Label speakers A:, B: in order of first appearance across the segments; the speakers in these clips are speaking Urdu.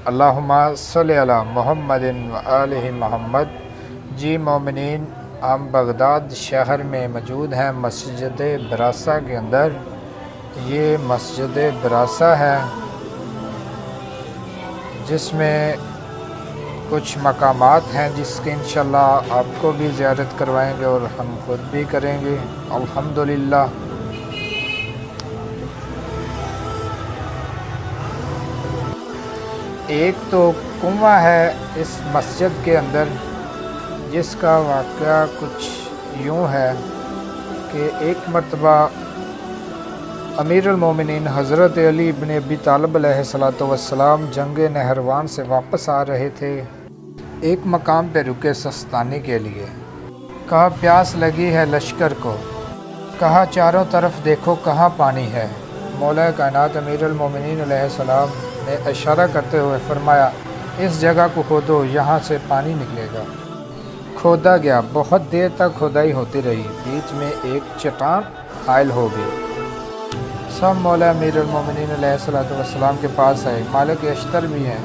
A: اللہم صلی علی محمد و آلہ محمد۔ جی مومنین، ہم بغداد شہر میں موجود ہیں مسجد براسہ کے اندر۔ یہ مسجد براسہ ہے جس میں کچھ مقامات ہیں جس کے انشاءاللہ آپ کو بھی زیارت کروائیں گے اور ہم خود بھی کریں گے الحمدللہ۔ ایک تو کنواں ہے اس مسجد کے اندر، جس کا واقعہ کچھ یوں ہے کہ ایک مرتبہ امیر المومنین حضرت علی بن ابی طالب علیہ السلام جنگ نہروان سے واپس آ رہے تھے۔ ایک مقام پہ رکے سستانی کے لیے۔ کہا پیاس لگی ہے لشکر کو، کہا چاروں طرف دیکھو کہاں پانی ہے۔ مولا کائنات امیر المومنین علیہ السلام نے اشارہ کرتے ہوئے فرمایا اس جگہ کو کھودو، یہاں سے پانی نکلے گا۔ کھودا گیا، بہت دیر تک کھدائی ہوتی رہی، بیچ میں ایک چٹان حائل ہو گئی۔ سب مولا امیر المومنین علیہ السلام کے پاس آئے، مالک اشتر بھی ہیں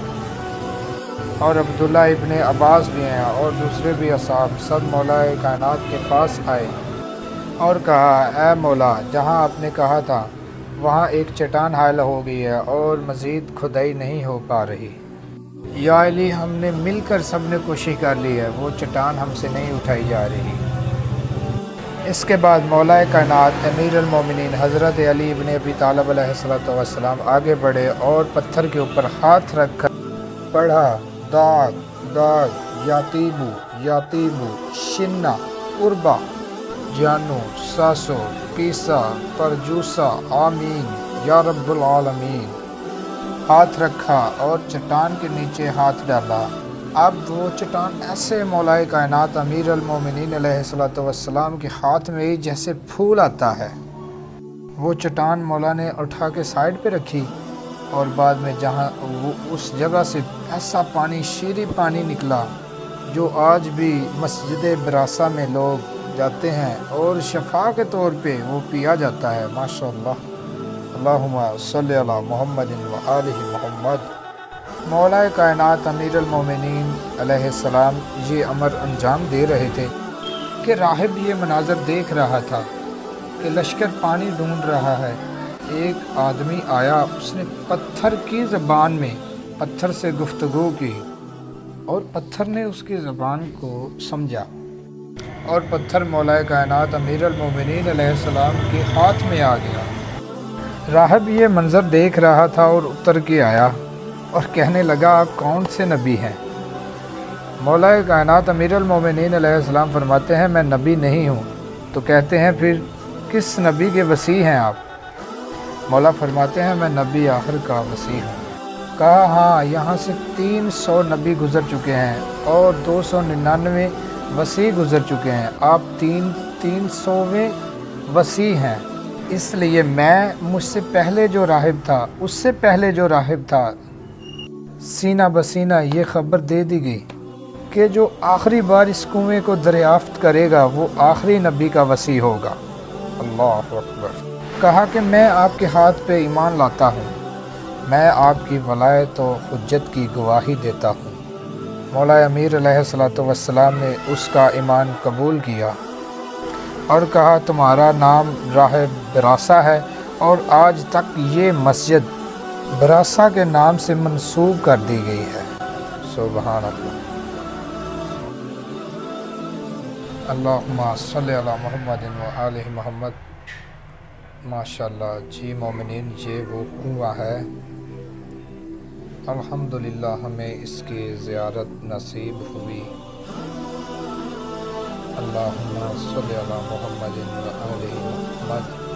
A: اور عبداللہ ابن عباس بھی ہیں اور دوسرے بھی اصحاب، سب مولا کائنات کے پاس آئے اور کہا اے مولا، جہاں آپ نے کہا تھا وہاں ایک چٹان حائل ہو گئی ہے اور مزید کھدائی نہیں ہو پا رہی۔ یا علی، ہم نے مل کر سب نے کوشش کر لی ہے، وہ چٹان ہم سے نہیں اٹھائی جا رہی۔ اس کے بعد مولا کائنات امیر المومنین حضرت علی بن ابی طالب علیہ السلام آگے بڑھے اور پتھر کے اوپر ہاتھ رکھ کر پڑھا داغ داغ یاتیبو یاتیبو شنا قربا جانو ساسو پیسا پرجوسا آمین یا رب العالمین۔ ہاتھ رکھا اور چٹان کے نیچے ہاتھ ڈالا۔ اب وہ چٹان ایسے مولا کائنات امیر المومنین علیہ السلام کے ہاتھ میں جیسے پھول آتا ہے۔ وہ چٹان مولا نے اٹھا کے سائڈ پہ رکھی اور بعد میں جہاں وہ اس جگہ سے ایسا پانی شیریں پانی نکلا جو آج بھی مسجد براسہ میں لوگ جاتے ہیں اور شفا کے طور پہ وہ پیا جاتا ہے۔ ماشاءاللہ، اللہم صلی علی محمد و آلہ محمد۔ مولا کائنات امیر المومنین علیہ السلام یہ امر انجام دے رہے تھے کہ راہب یہ مناظر دیکھ رہا تھا کہ لشکر پانی ڈھونڈ رہا ہے۔ ایک آدمی آیا، اس نے پتھر کی زبان میں پتھر سے گفتگو کی اور پتھر نے اس کی زبان کو سمجھا اور پتھر مولا کائنات امیر المومنین علیہ السلام کے ہاتھ میں آ گیا۔ راہب یہ منظر دیکھ رہا تھا اور اتر کے آیا اور کہنے لگا آپ کون سے نبی ہیں؟ مولا کائنات امیر المومنین علیہ السلام فرماتے ہیں میں نبی نہیں ہوں۔ تو کہتے ہیں پھر کس نبی کے وصی ہیں آپ؟ مولا فرماتے ہیں میں نبی آخر کا وصی ہوں۔ کہا ہاں، یہاں سے 300 نبی گزر چکے ہیں اور 299 وصی گزر چکے ہیں، آپ 300ویں وصی ہیں، اس لیے مجھ سے پہلے جو راہب تھا، اس سے پہلے جو راہب تھا، سینہ بسینہ یہ خبر دے دی گئی کہ جو آخری بار اس کنویں کو دریافت کرے گا وہ آخری نبی کا وصی ہوگا۔ اللہ اکبر۔ کہا کہ میں آپ کے ہاتھ پہ ایمان لاتا ہوں، میں آپ کی ولایت و حجت کی گواہی دیتا ہوں۔ مولا امیر علیہ السلام نے اس کا ایمان قبول کیا اور کہا تمہارا نام راہب براسہ ہے اور آج تک یہ مسجد براسہ کے نام سے منسوب کر دی گئی ہے۔ سبحان اللہ۔ اللہم صلی علی محمد و آلہ محمد۔ ماشاءاللہ جی مومنین، یہ وہ کنواں ہے، الحمدللہ ہمیں اس کی زیارت نصیب ہوئی۔ اللہم صلی علی محمد و آلہ محمد۔